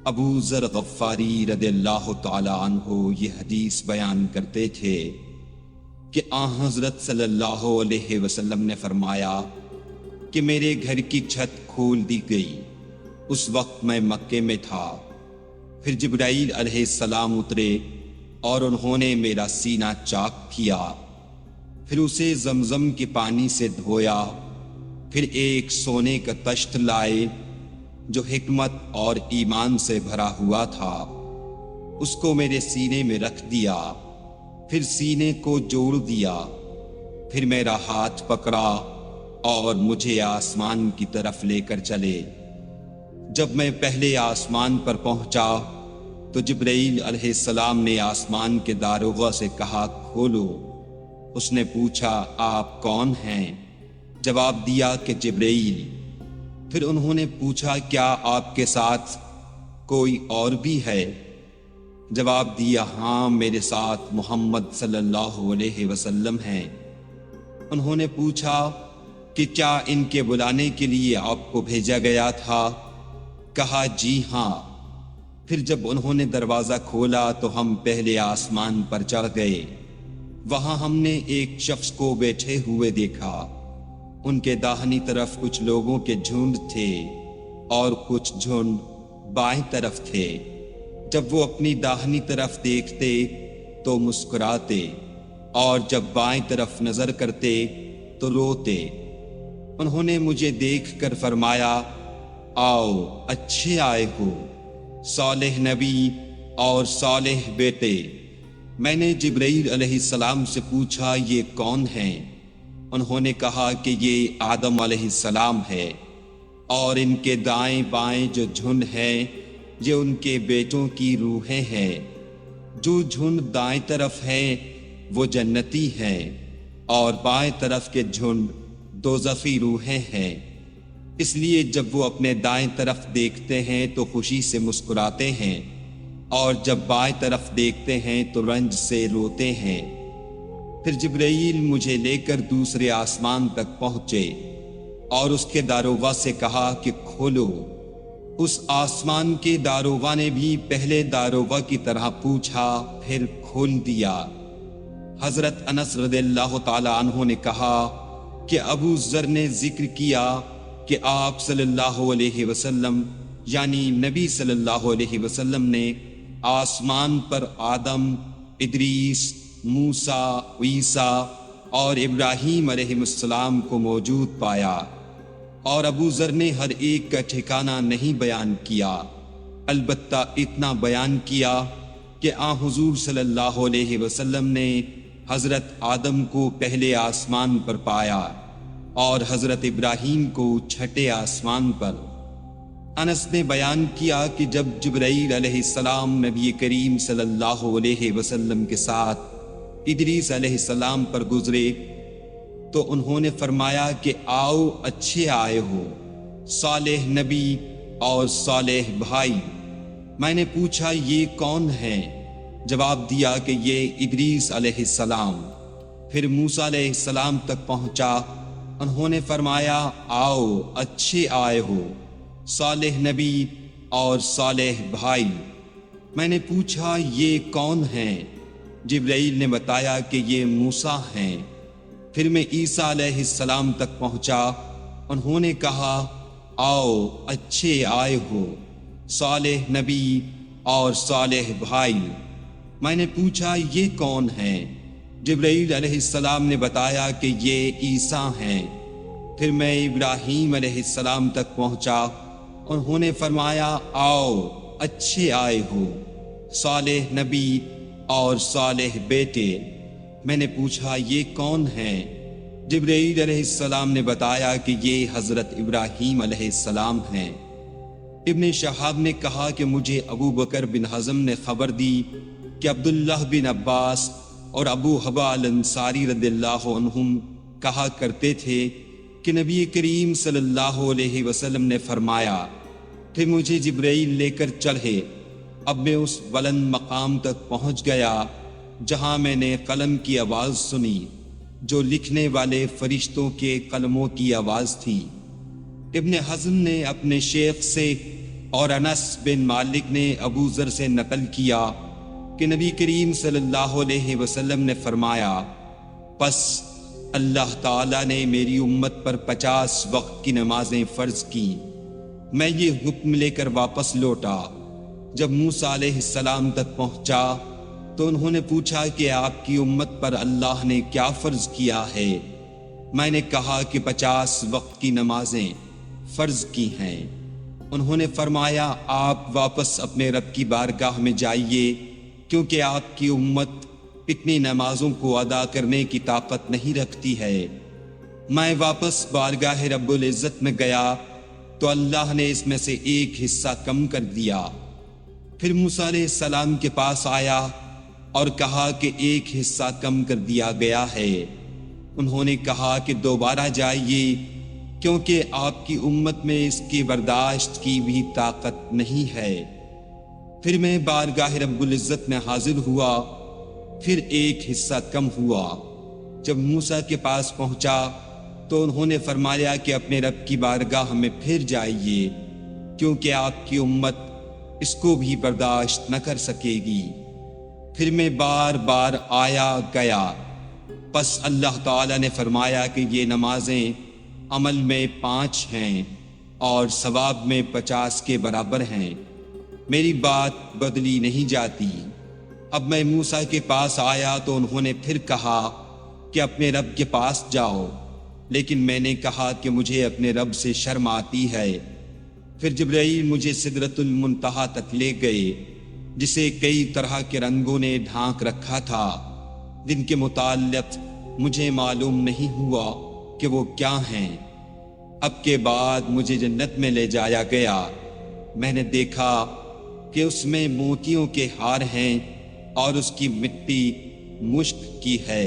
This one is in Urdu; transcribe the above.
ابو ذر غفاری رضی اللہ تعالی عنہ یہ حدیث بیان کرتے تھے کہ آن حضرت صلی اللہ علیہ وسلم نے فرمایا کہ میرے گھر کی چھت کھول دی گئی۔ اس وقت میں مکے میں تھا۔ پھر جبرائیل علیہ السلام اترے اور انہوں نے میرا سینہ چاک کیا، پھر اسے زمزم کے پانی سے دھویا، پھر ایک سونے کا تشت لائے جو حکمت اور ایمان سے بھرا ہوا تھا، اس کو میرے سینے میں رکھ دیا، پھر سینے کو جوڑ دیا، پھر میرا ہاتھ پکڑا اور مجھے آسمان کی طرف لے کر چلے۔ جب میں پہلے آسمان پر پہنچا تو جبرائیل علیہ السلام نے آسمان کے داروغہ سے کہا کھولو۔ اس نے پوچھا آپ کون ہیں؟ جواب دیا کہ جبرائیل۔ پھر انہوں نے پوچھا کیا آپ کے ساتھ کوئی اور بھی ہے؟ جواب دیا ہاں، میرے ساتھ محمد صلی اللہ علیہ وسلم ہیں۔ انہوں نے پوچھا کہ کیا ان کے بلانے کے لیے آپ کو بھیجا گیا تھا؟ کہا جی ہاں۔ پھر جب انہوں نے دروازہ کھولا تو ہم پہلے آسمان پر چڑھ گئے۔ وہاں ہم نے ایک شخص کو بیٹھے ہوئے دیکھا۔ ان کے داہنی طرف کچھ لوگوں کے جھنڈ تھے اور کچھ جھنڈ بائیں طرف تھے۔ جب وہ اپنی داہنی طرف دیکھتے تو مسکراتے اور جب بائیں طرف نظر کرتے تو روتے۔ انہوں نے مجھے دیکھ کر فرمایا آؤ اچھے آئے ہو، صالح نبی اور صالح بیٹے۔ میں نے جبرائیل علیہ السلام سے پوچھا یہ کون ہیں؟ انہوں نے کہا کہ یہ آدم علیہ السلام ہے، اور ان کے دائیں بائیں جو جھنڈ ہیں یہ ان کے بیٹوں کی روحیں ہیں۔ جو جھنڈ دائیں طرف ہیں وہ جنتی ہیں، اور بائیں طرف کے جھنڈ دوزخی روحیں ہیں۔ اس لیے جب وہ اپنے دائیں طرف دیکھتے ہیں تو خوشی سے مسکراتے ہیں، اور جب بائیں طرف دیکھتے ہیں تو رنج سے روتے ہیں۔ پھر جبرائیل مجھے لے کر دوسرے آسمان تک پہنچے اور اس کے داروغہ سے کہا کہ کھولو۔ اس آسمان کے داروغہ نے بھی پہلے داروغہ کی طرح پوچھا، پھر کھول دیا۔ حضرت انس رضی اللہ تعالی عنہ نے کہا کہ ابو ذر نے ذکر کیا کہ آپ صلی اللہ علیہ وسلم یعنی نبی صلی اللہ علیہ وسلم نے آسمان پر آدم، ادریس، موسیٰ، عیسیٰ اور ابراہیم علیہ السلام کو موجود پایا، اور ابو ذر نے ہر ایک کا ٹھکانہ نہیں بیان کیا، البتہ اتنا بیان کیا کہ حضور صلی اللہ علیہ وسلم نے حضرت آدم کو پہلے آسمان پر پایا اور حضرت ابراہیم کو چھٹے آسمان پر۔ انس نے بیان کیا کہ جب جبرائیل علیہ السلام نبی کریم صلی اللہ علیہ وسلم کے ساتھ ادریس علیہ السلام پر گزرے تو انہوں نے فرمایا کہ آؤ اچھے آئے ہو، صالح نبی اور صالح بھائی۔ میں نے پوچھا یہ کون ہیں؟ جواب دیا کہ یہ ادریس علیہ السلام۔ پھر موسیٰ علیہ السلام تک پہنچا۔ انہوں نے فرمایا آؤ اچھے آئے ہو، صالح نبی اور صالح بھائی۔ میں نے پوچھا یہ کون ہیں؟ جبرائیل نے بتایا کہ یہ موسیٰ ہیں۔ پھر میں عیسیٰ علیہ السلام تک پہنچا۔ انہوں نے کہا آؤ اچھے آئے ہو، صالح نبی اور صالح بھائی۔ میں نے پوچھا یہ کون ہیں؟ جبرائیل علیہ السلام نے بتایا کہ یہ عیسیٰ ہیں۔ پھر میں ابراہیم علیہ السلام تک پہنچا۔ انہوں نے فرمایا آؤ اچھے آئے ہو، صالح نبی اور صالح بیٹے۔ میں نے پوچھا یہ کون ہیں؟ جبرائیل علیہ السلام نے بتایا کہ یہ حضرت ابراہیم علیہ السلام ہیں۔ ابن شہاب نے کہا کہ مجھے ابو بکر بن حزم نے خبر دی کہ عبداللہ بن عباس اور ابو حبا الانصاری رضی اللہ عنہم کہا کرتے تھے کہ نبی کریم صلی اللہ علیہ وسلم نے فرمایا، پھر مجھے جبرائیل لے کر چڑھے۔ اب میں اس بلند مقام تک پہنچ گیا جہاں میں نے قلم کی آواز سنی جو لکھنے والے فرشتوں کے قلموں کی آواز تھی۔ ابن حزم نے اپنے شیخ سے اور انس بن مالک نے ابو ذر سے نقل کیا کہ نبی کریم صلی اللہ علیہ وسلم نے فرمایا، پس اللہ تعالیٰ نے میری امت پر 50 وقت کی نمازیں فرض کی۔ میں یہ حکم لے کر واپس لوٹا۔ جب موسیٰ علیہ السلام تک پہنچا تو انہوں نے پوچھا کہ آپ کی امت پر اللہ نے کیا فرض کیا ہے؟ میں نے کہا کہ 50 وقت کی نمازیں فرض کی ہیں۔ انہوں نے فرمایا، آپ واپس اپنے رب کی بارگاہ میں جائیے، کیونکہ آپ کی امت اتنی نمازوں کو ادا کرنے کی طاقت نہیں رکھتی ہے۔ میں واپس بارگاہ رب العزت میں گیا تو اللہ نے اس میں سے ایک حصہ کم کر دیا۔ پھر موسیٰ علیہ السلام کے پاس آیا اور کہا کہ ایک حصہ کم کر دیا گیا ہے۔ انہوں نے کہا کہ دوبارہ جائیے، کیونکہ آپ کی امت میں اس کی برداشت کی بھی طاقت نہیں ہے۔ پھر میں بارگاہ رب العزت میں حاضر ہوا، پھر ایک حصہ کم ہوا۔ جب موسیٰ کے پاس پہنچا تو انہوں نے فرمایا کہ اپنے رب کی بارگاہ میں پھر جائیے، کیونکہ آپ کی امت اس کو بھی برداشت نہ کر سکے گی۔ پھر میں بار بار آیا گیا، پس اللہ تعالیٰ نے فرمایا کہ یہ نمازیں عمل میں 5 ہیں اور ثواب میں 50 کے برابر ہیں، میری بات بدلی نہیں جاتی۔ اب میں موسیٰ کے پاس آیا تو انہوں نے پھر کہا کہ اپنے رب کے پاس جاؤ، لیکن میں نے کہا کہ مجھے اپنے رب سے شرم آتی ہے۔ پھر جبرائیل مجھے سدرۃ المنتہا تک لے گئے، جسے کئی طرح کے رنگوں نے ڈھانک رکھا تھا، جن کے متعلق مجھے معلوم نہیں ہوا کہ وہ کیا ہیں۔ اب کے بعد مجھے جنت میں لے جایا گیا۔ میں نے دیکھا کہ اس میں موتیوں کے ہار ہیں اور اس کی مٹی مشک کی ہے۔